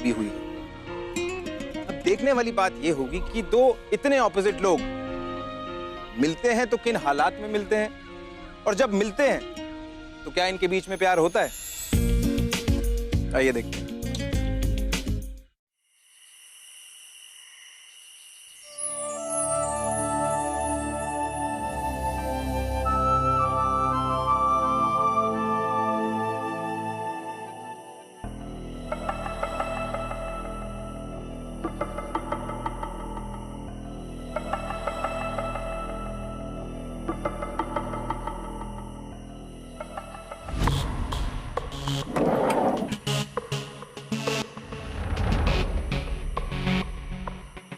भी हुई। अब देखने वाली बात यह होगी कि दो इतने ऑपोजिट लोग मिलते हैं तो किन हालात में मिलते हैं, और जब मिलते हैं तो क्या इनके बीच में प्यार होता है। आइए देखते हैं।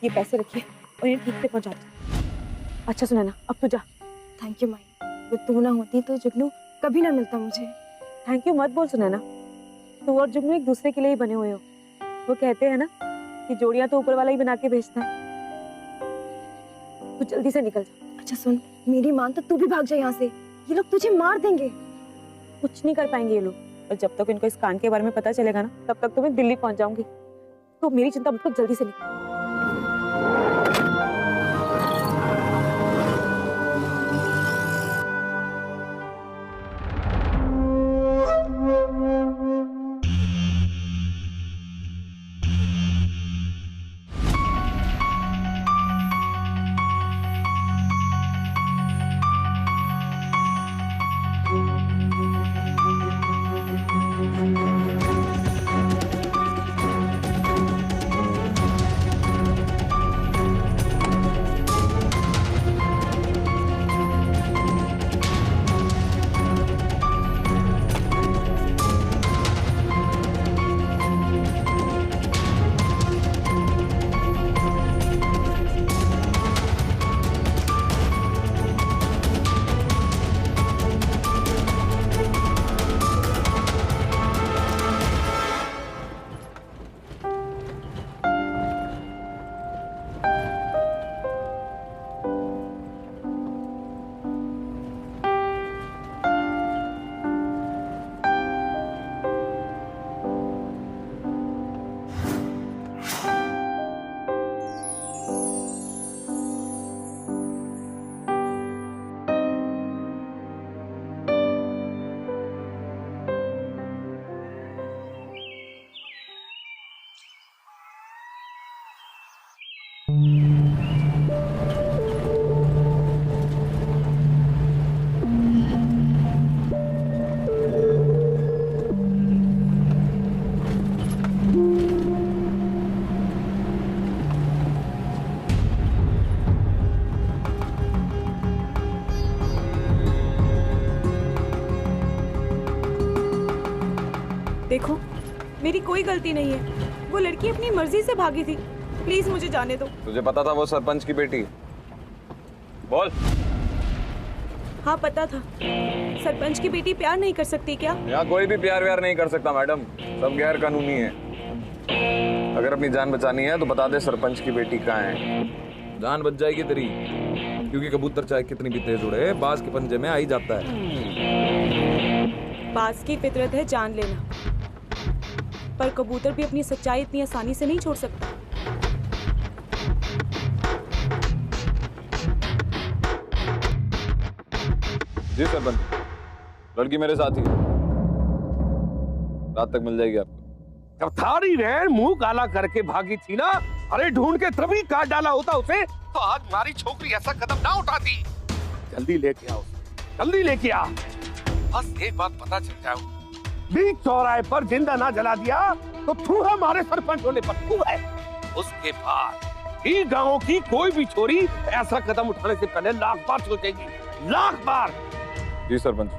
ये पैसे रखिए और इन्हें ठीक से पहुंचा दो। अच्छा सुनैना, अब तू जा। थैंक यू माई, अगर तू ना होती तो जुगनू कभी ना मिलता मुझे। थैंक यू मत बोल सुनैना, तू और जुगनू एक दूसरे के लिए ही बने हुए हो। वो कहते हैं ना कि जोड़ियां तो ऊपर वाला ही बना के भेजता है। तू जल्दी से निकल जा। अच्छा सुन, मेरी मान तो तू भी भाग जा यहाँ से, ये लोग तुझे मार देंगे। कुछ नहीं कर पाएंगे ये लोग, और जब तक इनको इस कांड के बारे में पता चलेगा ना, तब तक तो मैं दिल्ली पहुंच जाऊंगी। तो मेरी चिंता मत कर, जल्दी से निकल। देखो, मेरी कोई गलती नहीं है, वो लड़की अपनी मर्जी से भागी थी। प्लीज मुझे जाने दो। तुझे पता था वो सरपंच की बेटी है? बोल। हाँ पता था। सरपंच की बेटी प्यार नहीं कर सकती क्या? यहाँ कोई भी प्यार व्यार नहीं कर सकता मैडम, सब गैर कानूनी है। अगर अपनी जान बचानी है तो बता दे सरपंच की बेटी कहाँ है, जान बच जाएगी तेरी। क्योंकि कबूतर चाहे कितनी भी तेज उड़े, बाज के पंजे में आ ही जाता है। बाज की फितरत है जान लेना, पर कबूतर भी अपनी सच्चाई इतनी आसानी से नहीं छोड़ सकता। जी सरपंच, लड़की मेरे साथ ही है, रात तक मिल जाएगी आपको। जब थारी रहन मुंह काला करके भागी थी ना, अरे ढूंढ के तभी काट डाला होता उसे, तो आज हमारी छोकरी ऐसा कदम ना उठाती। जल्दी लेके आओ, जल्दी लेके आ। बस एक बात पता चल जाओ, बीच चौराहे पर जिंदा ना जला दिया तो तू हमारे सरपंच होने पर तू है। उसके बाद ही गांव की कोई भी छोरी ऐसा कदम उठाने से पहले लाख बार सोचेगी, लाख बार। जी सरपंच।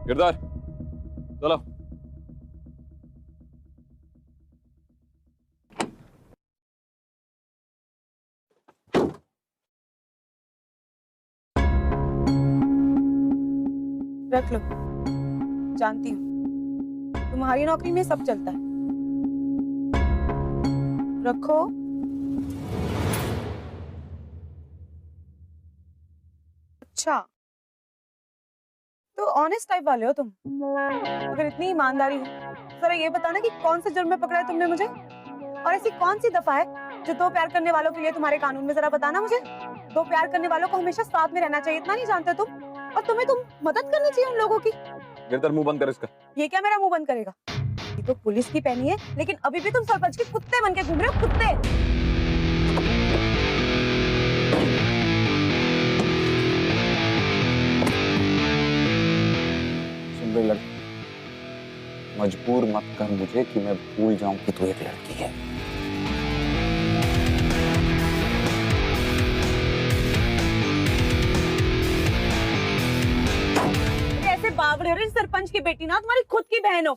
गिरदार चलो। रख लो, जानती हूँ तुम्हारी नौकरी में सब चलता है। रखो। अच्छा, तो ऑनेस्ट टाइप वाले हो तुम। अगर इतनी ईमानदारी हो जरा ये बताना कि कौन से जुर्म में पकड़ा है तुमने मुझे, और ऐसी कौन सी दफा है जो दो प्यार करने वालों के लिए तुम्हारे कानून में, जरा बताना मुझे। दो प्यार करने वालों को हमेशा साथ में रहना चाहिए, इतना नहीं जानते तुम? और तुम्हें मदद करनी चाहिए उन लोगों की। गिरधर मुंह बंद कर इसका। ये क्या मेरा मुंह बंद करेगा? ये तो पुलिस की पहनी है, लेकिन अभी भी तुम सरपंच के कुत्ते बन के घूम रहे हो, कुत्ते। लड़की मजबूर मत कर मुझे कि मैं भूल जाऊं कि तू एक लड़की है। ऐसे बावड़े हो रहे सरपंच की बेटी ना तुम्हारी खुद की बहन हो।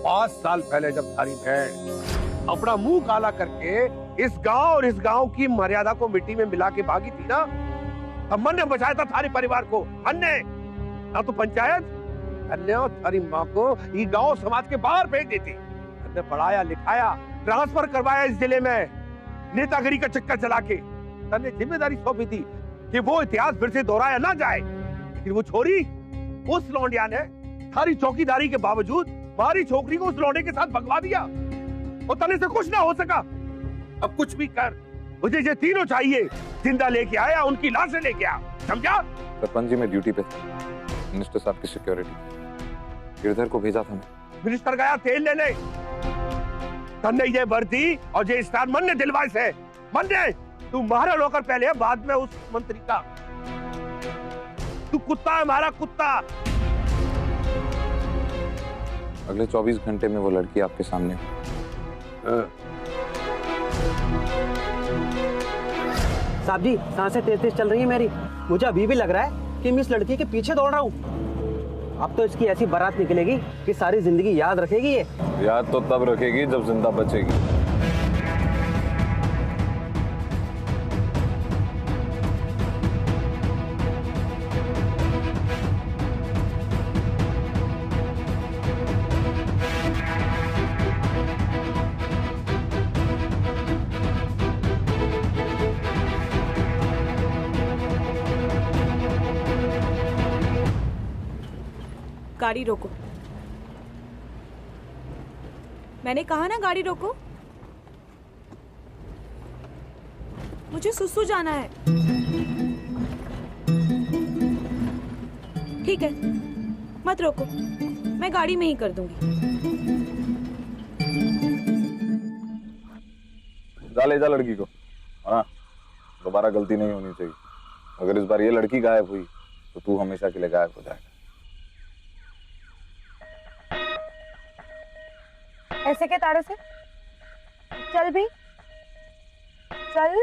पांच साल पहले जब थारी बहन अपना मुंह काला करके इस गांव और इस गांव की मर्यादा को मिट्टी में मिला के भागी थी ना, तब मन ने बचाया था थारी परिवार को। मन ने ना तो पंचायत, अन्य थारी माँ को ये गांव समाज के बाहर फेंक देती। हमने पढ़ाया लिखाया, ट्रांसफर करवाया इस जिले में, नेतागिरी का चक्कर चला के तन्ने जिम्मेदारी सौंपी थी कि वो इतिहास फिर से दोहराया ना जाए। लेकिन वो छोरी, उस लौंडिया ने थारी चौकीदारी के बावजूद हमारी छोकरी को उस लौंडे के साथ भगवा दिया। और तने से कुछ ना हो सका। अब कुछ भी कर, मुझे ये तीनों चाहिए। जिंदा लेके आया, उनकी लाशें लेके आ, समझा? सरपंच जी मैं ड्यूटी पे था, मिनिस्टर साहब की सिक्योरिटी। गिरधर को भेजा था मैं। मिनिस्टर गया तेल लेने, तन्ने ये वर्दी और ये स्टार मन ने दिलवाए से। मन ने तू महारा नौकर पहले, बाद में उस मंत्री का। तू कुत्ता है, हमारा कुत्ता। अगले 24 घंटे में वो लड़की आपके सामने। साहब जी सांसें तेज तेज चल रही है मेरी। मुझे अभी भी लग रहा है कि मैं इस लड़की के पीछे दौड़ रहा हूँ। अब तो इसकी ऐसी बारात निकलेगी कि सारी जिंदगी याद रखेगी ये। याद तो तब रखेगी जब जिंदा बचेगी। गाड़ी रोको। मैंने कहा ना गाड़ी रोको। मुझे सुसु जाना है। ठीक है, मत रोको, मैं गाड़ी में ही कर दूंगी। जा ले जा लड़की को। हाँ, दोबारा गलती नहीं होनी चाहिए। अगर इस बार ये लड़की गायब हुई तो तू हमेशा के लिए गायब हो जाएगा। ऐसे के तारे से चल भी चल।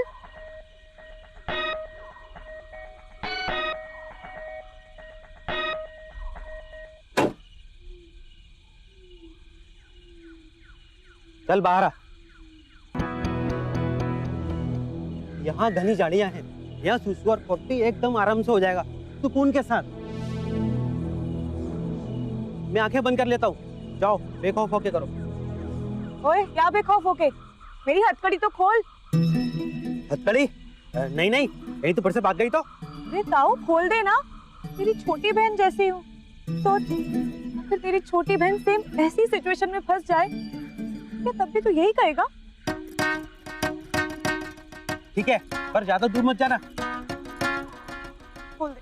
चल बाहर आ। यहाँ घनी झाड़ियां हैं, यहाँ सुसु और पोटी एकदम आराम से हो जाएगा, सुकून के साथ। मैं आंखें बंद कर लेता हूँ, जाओ बेखौफ होके करो। ओए क्या बेखौफ होके? मेरी हथकड़ी तो खोल। हथकड़ी? नहीं नहीं, कहीं तो पर से भाग गई तो। अरे ताऊ खोल दे ना, तेरी छोटी बहन जैसी हूँ। सोच, अगर तेरी छोटी बहन सेम ऐसी सिचुएशन में फंस जाए, क्या तब भी तो यही कहेगा? ठीक है, पर ज्यादा दूर मत जाना। खोल दे।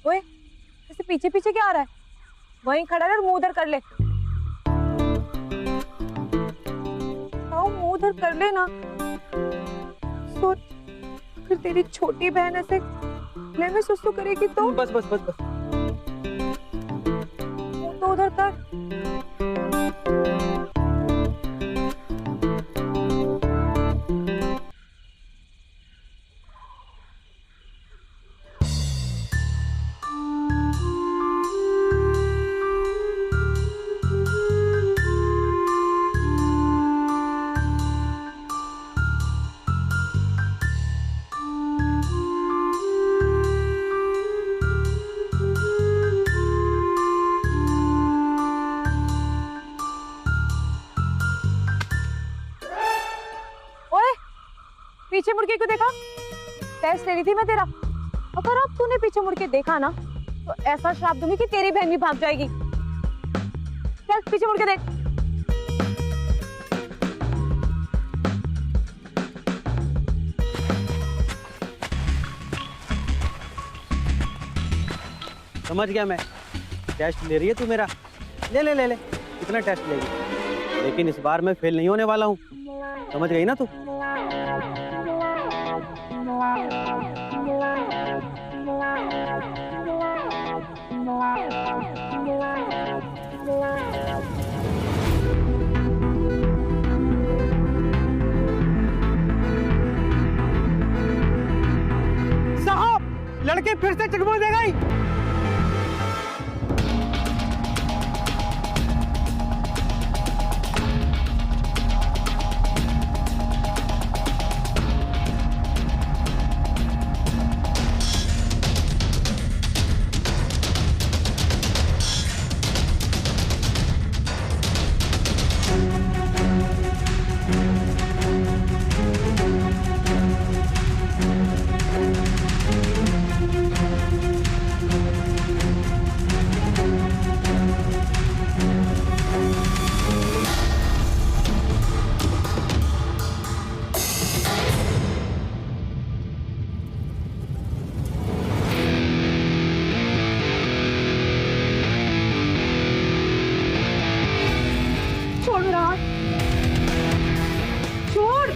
ओए, ऐसे पीछे पीछे क्या आ रहा है? वहीं खड़ा रह और मुंह उधर कर ले। मुंह उधर कर ले ना। सोच, अगर तेरी छोटी बहन ऐसे खुले में सुसु करेगी तो? बस बस बस बस। मुंह तो उधर कर। पीछे मुड़ के क्यों देखा? टेस्ट ले रही थी मैं तेरा। अगर अब तूने पीछे मुड़ के देखा ना तो ऐसा श्राप दूंगी कि तेरी बहन भी भाग जाएगी। चल पीछे मुड़ के देख। समझ गया मैं। टेस्ट ले रही है तू मेरा? ले ले ले ले, कितना टेस्ट लेगी, लेकिन इस बार मैं फेल नहीं होने वाला हूँ। समझ गई ना तू? साहब, लड़के फिर से चटमुट दे गई। छोड़ मेरा हाथ, छोड़।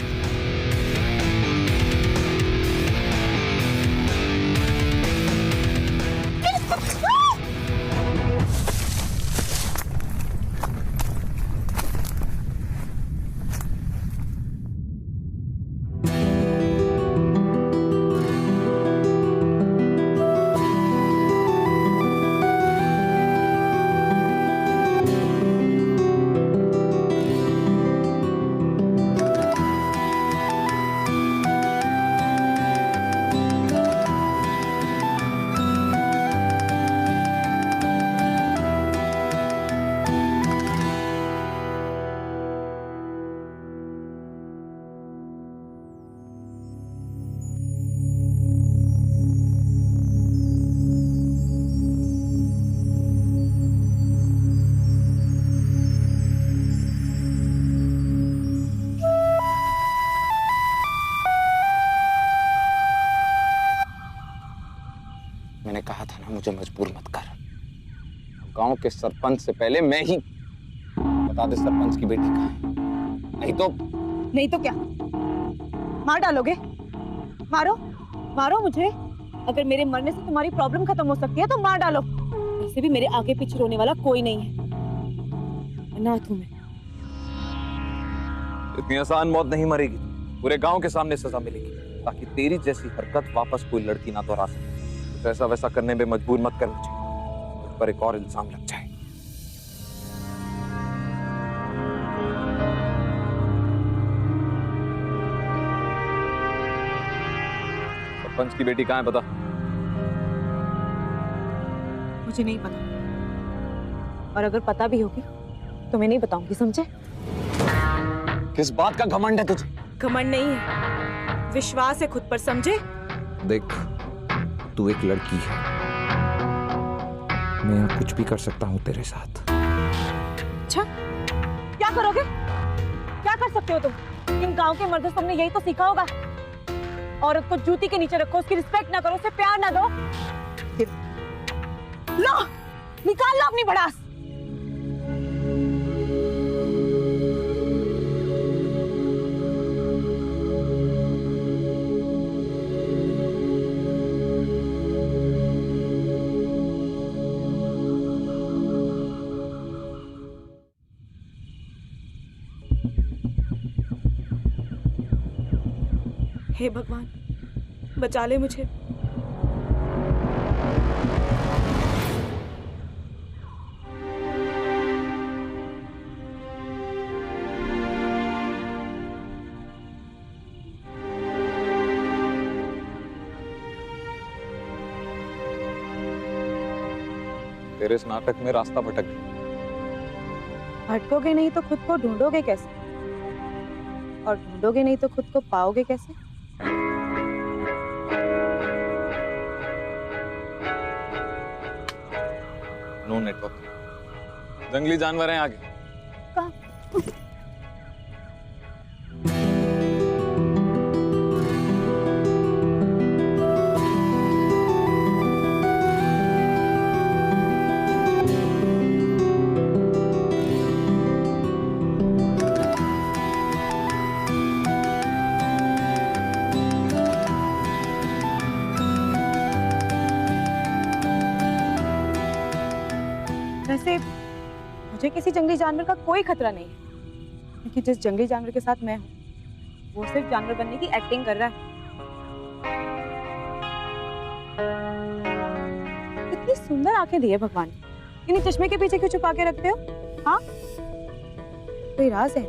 मैंने कहा था ना, मुझे मजबूर मत कर। गांव के सरपंच से पहले मैं ही बता दे सरपंच की बेटी कहाँ है। नहीं तो क्या मार डालोगे? मारो मारो मुझे। अगर मेरे मरने से तुम्हारी प्रॉब्लम खत्म हो सकती है तो मार डालो। वैसे भी मेरे आगे पीछे रोने वाला कोई नहीं है। अनाथ हूं मैं। इतनी आसान मौत नहीं मरेगी, पूरे गांव के सामने सजा मिलेगी, ताकि तेरी जैसी हरकत वापस कोई लड़की ना दोहरा सके। तो ऐसा वैसा करने में मजबूर मत कर मुझे, मुझ पर एक और इल्जाम लग जाए। सरपंच की बेटी कहाँ है, बता। मुझे नहीं पता, और अगर पता भी होगी तो मैं नहीं बताऊंगी, समझे? किस बात का घमंड है तुझे? घमंड नहीं है, विश्वास है खुद पर, समझे? देख, तू एक लड़की है, मैं कुछ भी कर सकता हूँ तेरे साथ। अच्छा, क्या करोगे? क्या कर सकते हो तुम? इन गांव के मर्दों से तुमने यही तो सीखा होगा, औरत को जूती के नीचे रखो, उसकी रिस्पेक्ट ना करो, उसे प्यार ना दो। लो, निकाल लो अपनी भड़ास। हे भगवान, बचा ले मुझे। तेरे इस नाटक में रास्ता भटक गया। भटकोगे नहीं तो खुद को ढूंढोगे कैसे? और ढूंढोगे नहीं तो खुद को पाओगे कैसे? No network. जंगली जानवर हैं आगे। कहाँ? वैसे मुझे किसी जंगली जानवर का कोई खतरा नहीं है, क्योंकि जिस जंगली जानवर के साथ मैं हूँ वो सिर्फ जानवर बनने की एक्टिंग कर रहा है। कितनी सुंदर आंखें दी है भगवान ने। इन्हीं चश्मे के पीछे क्यों छुपा के रखते हो? हाँ, कोई राज है?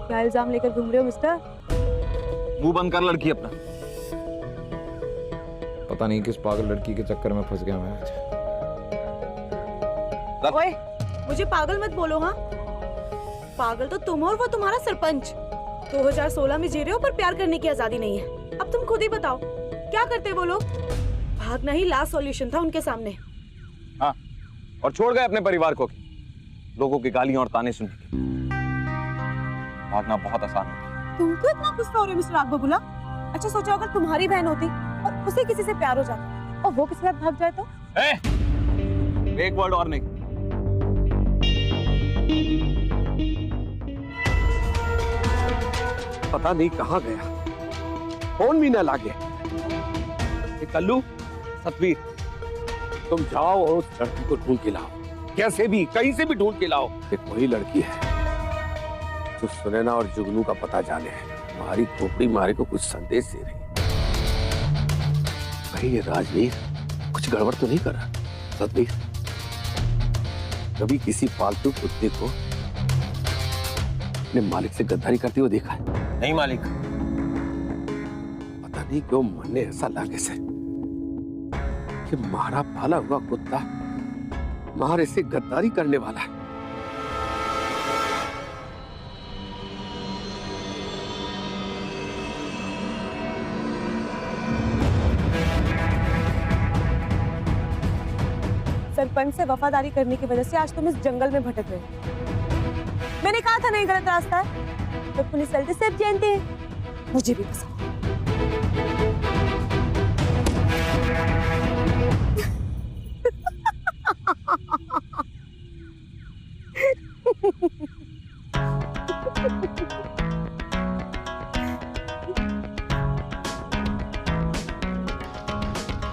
क्या इल्जाम लेकर घूम रहे हो मिस्टर? मुंह बंद कर लड़की अपना। पता नहीं किस पागल लड़की के चक्कर में फंस गया मैं आज। ओए, मुझे पागल मत बोलो। हाँ, पागल तो तुम हो और वो तुम्हारा सरपंच। 2016 में जी रहे हो पर प्यार करने की आजादी नहीं है। अब तुम खुद ही बताओ क्या करते वो लोग? भागना ही लास्ट सॉल्यूशन था उनके सामने। हाँ, और छोड़ गए अपने परिवार को, लोगों की गालियां और ताने सुनने के। भागना बहुत आसान है। तुम क्यों इतना गुस्सा हो रहे हो मिस्टर आग बबूला? अच्छा सोचो अगर तुम्हारी बहन होती और उसे किसी से प्यार हो जाता और वो किसी के साथ भाग जाए तो? एक वर्ड और नहीं। पता नहीं कहाँ गया, फोन भी ना लागे। ये कल्लू, सतवीर, तुम जाओ और उस लड़की को ढूंढ के लाओ, कैसे भी कहीं से भी ढूंढ के लाओ। एक वही लड़की है जो सुनैना और जुगनू का पता जाने है। हमारी खोपड़ी मारे को कुछ संदेश दे रही। भाई ये राजवीर कुछ गड़बड़ तो नहीं कर रहा? सतवीर, कभी किसी पालतू कुत्ते को अपने मालिक से गद्दारी करते हुए देखा है? नहीं मालिक। पता नहीं क्यों मन ने ऐसा लागे से कि मारा पाला हुआ कुत्ता मारे से गद्दारी करने वाला है। सरपंच से वफादारी करने की वजह से आज तुम इस जंगल में भटक रहे हो। मैंने कहा था नहीं गलत रास्ता है। तो पुलिस वाले सब जानते हैं, मुझे भी पसंद है।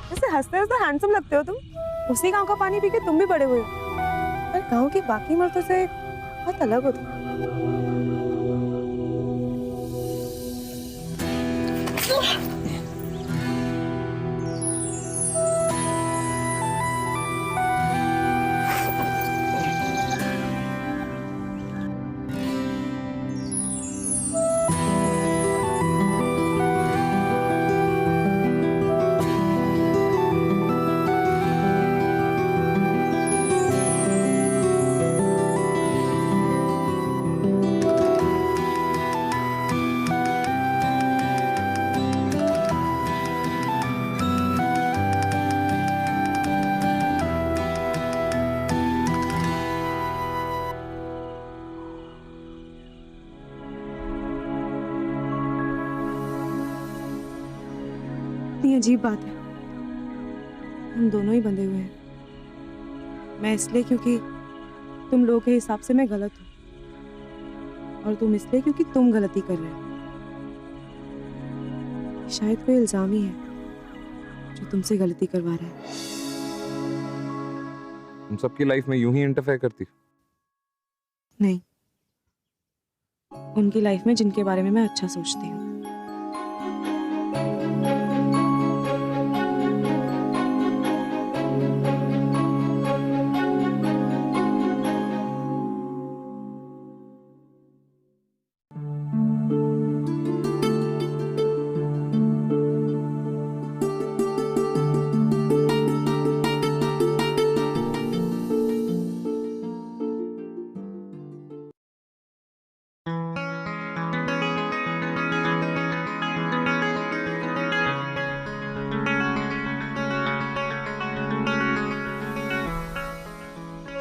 वैसे हंसते हंसते हैंडसम लगते हो तुम। उसी गांव का पानी पी के तुम भी बड़े हुए हो, पर गांव के बाकी मर्दों से बहुत अलग हो तुम। कितनी अजीब बात है, हम दोनों ही बंधे हुए हैं। मैं इसलिए क्योंकि तुम लोगों के हिसाब से मैं गलत हूँ, और तुम इसलिए क्योंकि तुम गलती कर रहे हो। शायद कोई इल्जाम ही है जो तुमसे गलती करवा रहा है। तुम सबकी लाइफ में यूं ही इंटरफेयर करती? नहीं, उनकी लाइफ में जिनके बारे में मैं अच्छा सोचती हूँ।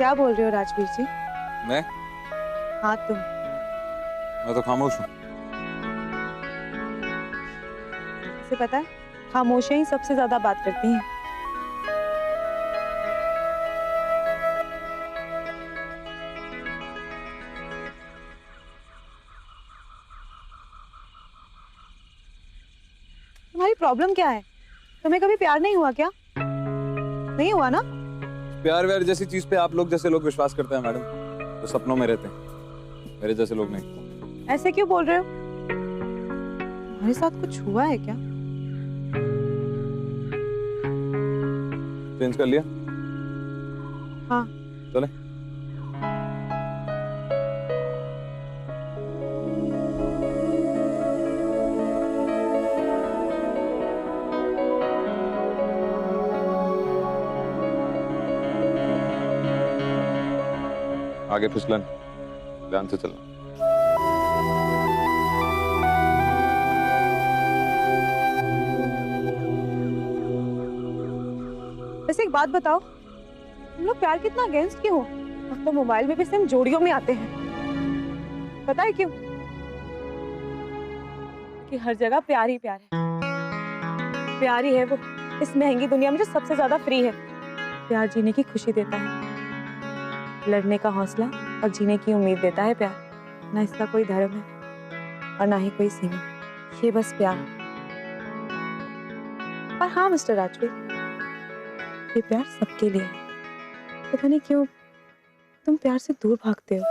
क्या बोल रहे हो राजवीर जी? मैं हाँ तुम। मैं तो खामोश हूँ। इसे पता है, खामोशियां ही सबसे ज्यादा बात करती हैं। तुम्हारी प्रॉब्लम क्या है? तुम्हें कभी प्यार नहीं हुआ क्या? नहीं हुआ ना? प्यार व्यार जैसी चीज पे आप लोग जैसे लोग विश्वास करते हैं मैडम, तो सपनों में रहते हैं, मेरे जैसे लोग नहीं। ऐसे क्यों बोल रहे हो? तुम्हारे साथ कुछ हुआ है क्या? चेंज कर लिया? हाँ। चले। आगे फिसलन, ध्यान से चलना। वैसे एक बात बताओ, तुम लोग प्यार कितना अगेंस्ट क्यों हो? अब तो मोबाइल में भी सिर्फ जोड़ियों में आते हैं। पता है क्यों? कि हर जगह प्यार ही प्यार है। प्यार ही है वो इस महंगी दुनिया में जो सबसे ज्यादा फ्री है। प्यार जीने की खुशी देता है, लड़ने का हौसला और जीने की उम्मीद देता है प्यार। ना इसका कोई धर्म है और ना ही कोई सीमा, ये बस प्यार। और हाँ मिस्टर राजवीर, ये प्यार सबके लिए है। पता नहीं क्यों तुम प्यार से दूर भागते हो।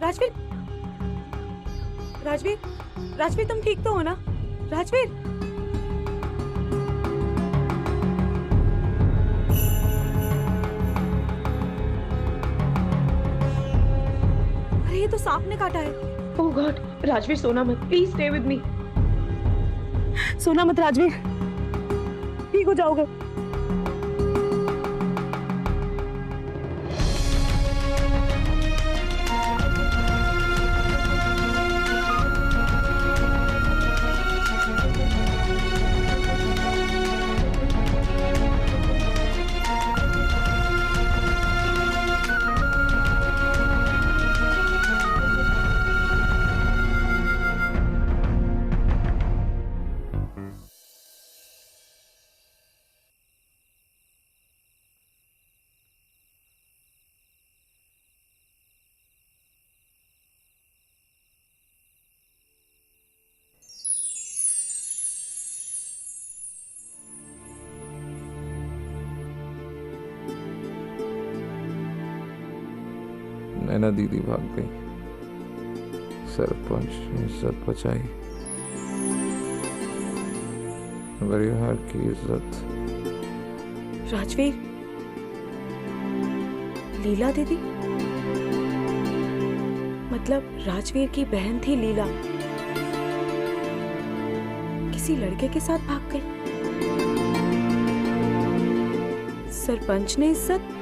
राजवीर, राजवीर, राजवीर तुम ठीक तो हो ना? राजवीर, अरे ये तो सांप ने काटा है। ओह गॉड, राजवीर सोना मत, प्लीज स्टे विद मी। सोना मत राजवीर, ठीक हो जाओगे। नैना दीदी भाग गई, सरपंच ने इज्जत बचाई, बरियार की इज्जत। राजवीर, लीला दीदी? मतलब राजवीर की बहन थी लीला, किसी लड़के के साथ भाग गई। सरपंच ने इज्जत?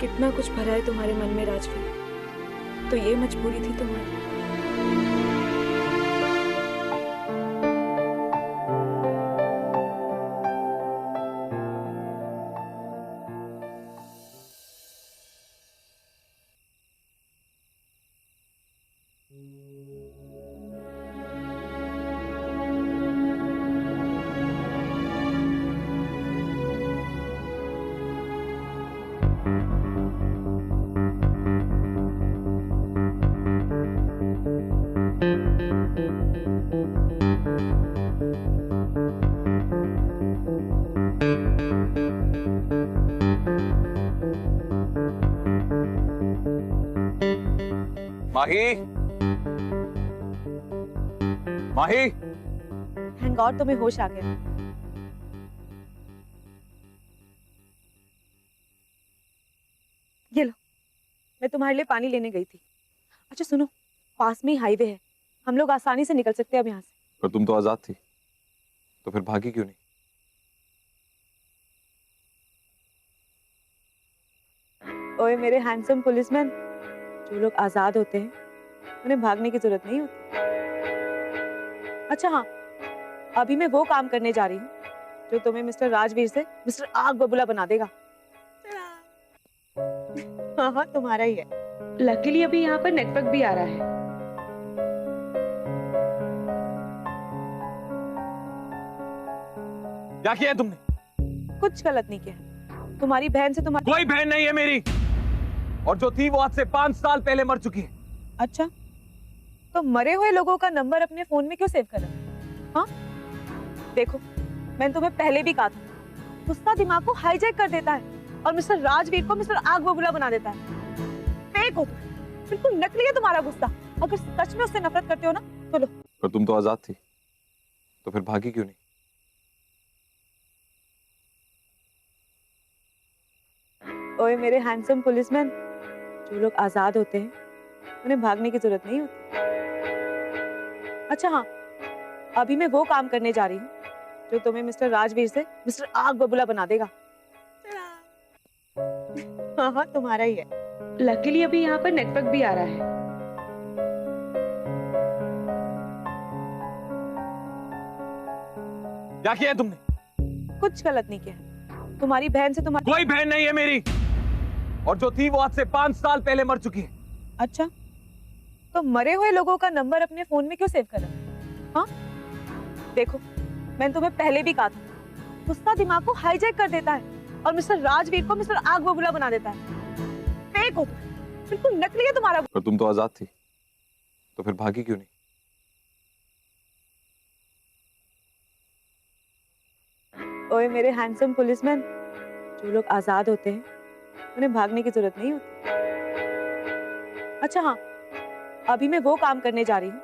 कितना कुछ भरा है तुम्हारे मन में राजवीर, तो ये मजबूरी थी तुम्हारी। माही, माही, थैंक गॉड तुम्हें होश आ गया। ये लो, मैं तुम्हारे लिए पानी लेने गई थी। अच्छा सुनो, पास में ही हाईवे है, हम लोग आसानी से निकल सकते हैं अब यहाँ से। पर तुम तो आजाद थी, तो फिर भागी क्यों नहीं? ओए मेरे हैंडसम पुलिसमैन, जो लोग आजाद होते हैं उन्हें भागने की जरूरत नहीं होती। अच्छा हाँ, अभी मैं वो काम करने जा रही हूँ जो तुम्हें मिस्टर राजवीर से मिस्टर आग बबूला बना देगा। हाँ हाँ, तुम्हारा ही है। लकीली अभी यहाँ पर नेटवर्क भी आ रहा है। क्या किया है तुमने? कुछ गलत नहीं किया। तुम्हारी बहन से तुम्हारी कोई बहन नहीं है मेरी, और जो थी वो आज से 5 साल पहले मर चुकी है। अच्छा, तो मरे हुए लोगों का नंबर अपने फोन में क्यों सेव कर रहे हो? हाँ देखो, मैंने तुम्हें पहले भी कहा था, गुस्सा दिमाग को हाईजैक कर देता है और मिस्टर राजवीर को मिस्टर आग बबूला बना देता है। फेक हो तुम, बिल्कुल नकली है तुम्हारा गुस्सा। अगर सच में उससे नफरत करते हो ना तो लो। पर तुम तो आजाद थी, तो फिर भागी क्यों नहीं? ओए मेरे हैंडसम पुलिसमैन, जो लोग आजाद होते हैं उन्हें भागने की जरूरत नहीं होती। अच्छा हाँ, अभी मैं वो काम करने जा रही हूँ जो तुम्हें मिस्टर राजवीर से मिस्टर आग बबूला बना देगा। हाँ हाँ, तुम्हारा ही है। लकीली अभी यहाँ पर नेटवर्क भी आ रहा है। क्या किया है तुमने? कुछ गलत नहीं किया। तुम्हारी बहन से तुम्हारी कोई बहन नहीं है मेरी, और जो थी वो आज से 5 साल पहले मर चुकी है। अच्छा, तो मरे हुए लोगों का नंबर अपने फोन में क्यों सेव कर रहे हो? हाँ देखो, मैंने तुम्हें पहले भी कहा था, गुस्सा दिमाग को हाईजैक कर देता है और मिस्टर राजवीर को मिस्टर आग बबूला बना देता है। फेक हो तुम, बिल्कुल नकली है तुम्हारा। पर तुम तो आजाद थी, तो फिर भागी क्यों नहीं? ओए मेरे हैंडसम पुलिसमैन, जो लोग आजाद होते हैं उन्हें भागने की जरूरत नहीं होती। अच्छा हाँ, अभी मैं वो काम करने जा रही हूँ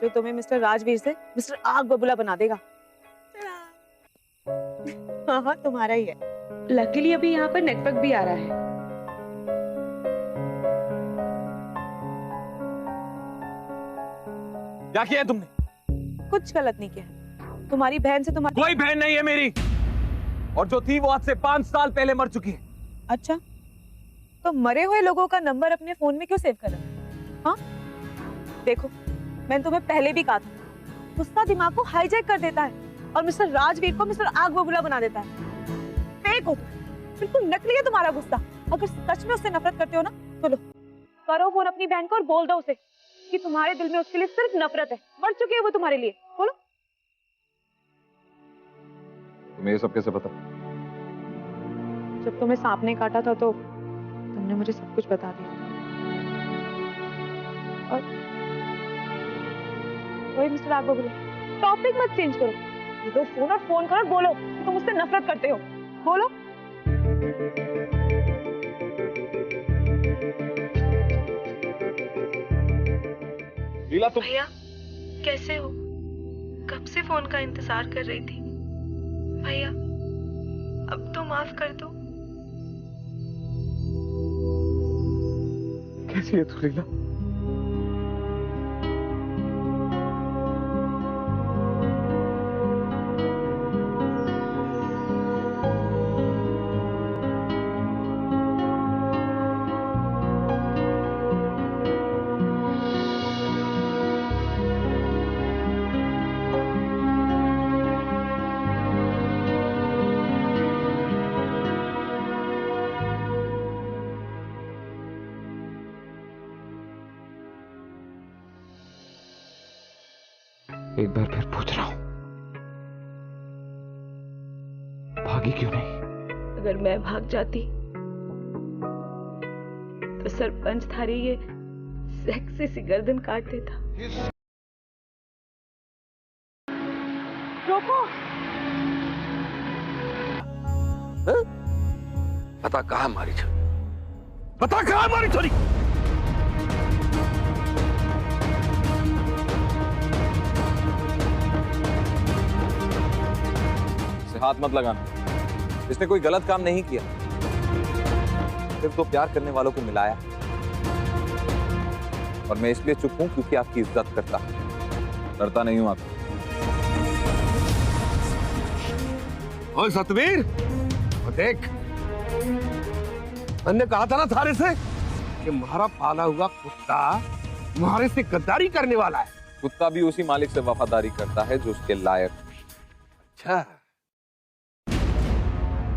जो तुम्हें मिस्टर राजवीर से मिस्टर आग बबूला बना देगा। हाँ हाँ, तुम्हारा ही है। लकीली अभी यहाँ पर नेटवर्क भी आ रहा है। क्या किया है तुमने? कुछ गलत नहीं किया। तुम्हारी बहन से तुम्हारी कोई बहन नहीं है मेरी, और जो थी वो आज से 5 साल पहले मर चुकी है। अच्छा, तो मरे हुए लोगों का नंबर अपने फोन में क्यों सेव कर रहे हो? हाँ देखो, मैंने तुम्हें पहले भी कहा था, गुस्सा दिमाग को हाईजैक कर देता है और मिस्टर राजवीर को मिस्टर आग बबूला बना देता है। फेक हो तुम, बिल्कुल नकली है तुम्हारा गुस्सा। अगर सच में उससे नफरत करते हो ना तो लो, करो फोन अपनी बहन को और बोल दो उसे कि तुम्हारे दिल में उसके लिए सिर्फ नफरत है। मर चुकी है वो तुम्हारे लिए। बोलो। तुम्हें ये सब कैसे पता? जब तुम्हें सांप ने काटा था तो तुमने मुझे सब कुछ बता दिया। और वही मिस्टर आग बबूला, टॉपिक मत चेंज करो, ये दो फोन और फोन करो और बोलो कि तुम मुझसे नफरत करते हो। बोलो। लीला तुम भैया कैसे हो? कब से फोन का इंतजार कर रही थी। भैया अब तो माफ कर दो। कैसी है तू लीला? एक बार फिर पूछ रहा हूं, भागी क्यों नहीं? अगर मैं भाग जाती तो सरपंच थारी ये सेक्सी सी गर्दन काट देता। रोको। बता कहाँ हमारी छोरी? बता कहाँ हमारी छोरी? हाथ मत लगाना, इसने कोई गलत काम नहीं किया, सिर्फ तो प्यार करने वालों को मिलाया। और मैं इसलिए चुप हूं क्योंकि आपकी इज्जत करता हूं। डरता नहीं हूं आप। ओए सतवीर, देख, मैंने कहा था ना थारे से कि हमारा पाला हुआ कुत्ता तुम्हारे से गद्दारी करने वाला है। कुत्ता भी उसी मालिक से वफादारी करता है जो उसके लायक। अच्छा,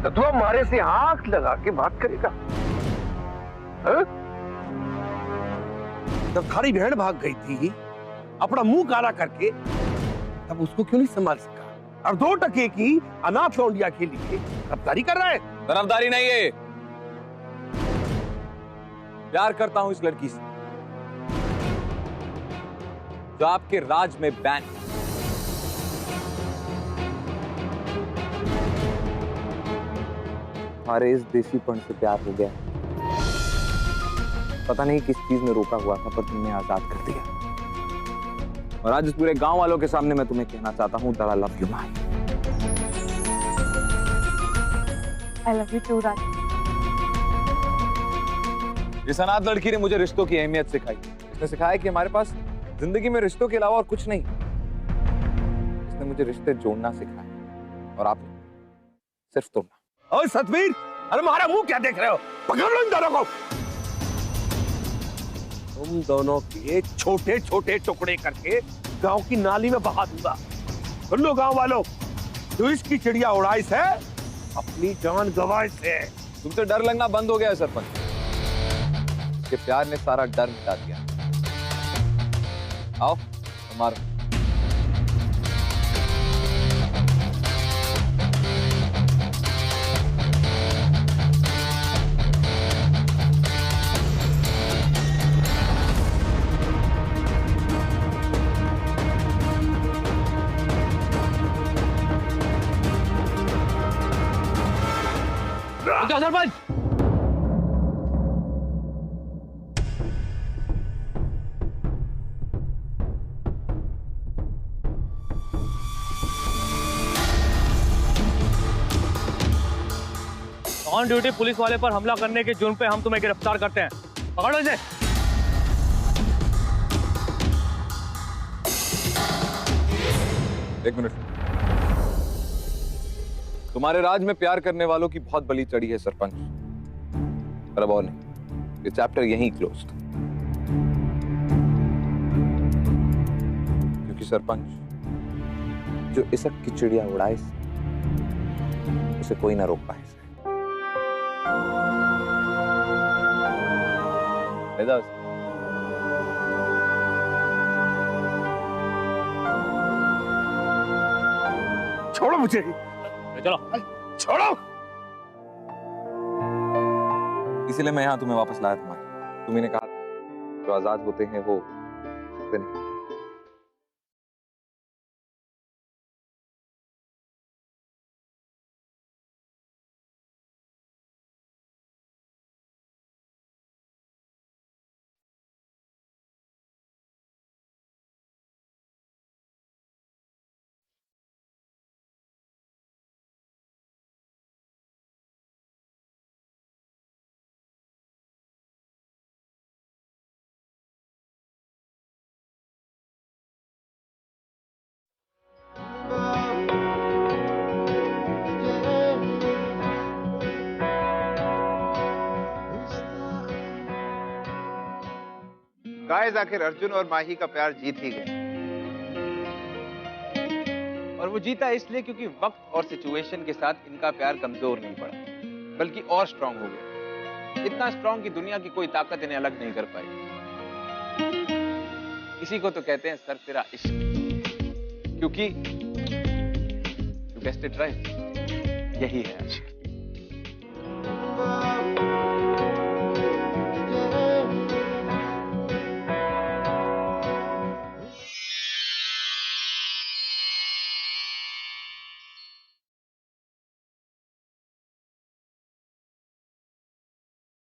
तो तू हमारे से आंख लगा के बात करेगा? हाँ? जब थारी बहन भाग गई थी अपना मुंह काला करके, तब उसको क्यों नहीं संभाल सका? और 2 टके की अनाथ लौंडिया के लिए तरफदारी कर रहा है। तरफदारी नहीं है, प्यार करता हूं इस लड़की से जो आपके राज में बैन है। हमारे इस देसीपन से प्यार हो गया। पता नहीं किस चीज में रोका हुआ था, पर तुमने आजाद कर दिया। और आज इस पूरे गांव वालों के सामने मैं तुम्हें कहना चाहता हूं that I love you, Mahi. I love you too, राज। इस अनाथ लड़की ने मुझे रिश्तों की अहमियत सिखाई। इसने सिखाया कि हमारे पास जिंदगी में रिश्तों के अलावा और कुछ नहीं। इसने मुझे रिश्ते जोड़ना सिखाया और आपने सिर्फ तोड़ना। ओए सतवीर, अरे हमारा मुंह क्या देख रहे हो? पकड़ लो इन दोनों को। तुम दोनों के छोटे छोटे टुकड़े करके गांव की नाली में बहा दूंगा। सुन लो गांव वालों, जो इसकी चिड़िया उड़ाई से अपनी जान गंवाई से। तुमसे डर लगना बंद हो गया है सरपंच। के प्यार ने सारा डर मिटा दिया। आओ मारो। सरपंच, ऑन ड्यूटी पुलिस वाले पर हमला करने के जुर्म पे हम तुम्हें गिरफ्तार करते हैं। पकड़ो इसे। एक मिनट। तुम्हारे राज में प्यार करने वालों की बहुत बली चढ़ी है सरपंच। पर अब और नहीं, ये चैप्टर यहीं क्लोज। क्योंकि सरपंच जो इसक की चिड़िया उड़ाए उसे कोई ना रोक पाए। छोड़ो मुझे। चलो छोड़ो। इसीलिए मैं यहाँ तुम्हें वापस लाया था। तुम्ही ने कहा जो आजाद होते हैं वो सकते नहीं। गाइस, आखिर अर्जुन और माही का प्यार जीत ही गया। और वो जीता इसलिए क्योंकि वक्त और सिचुएशन के साथ इनका प्यार कमजोर नहीं पड़ा, बल्कि और स्ट्रांग हो गया। इतना स्ट्रांग कि दुनिया की कोई ताकत इन्हें अलग नहीं कर पाई। इसी को तो कहते हैं सर तेरा इश्क। क्योंकि यू गेस्ड इट राइट, यही है।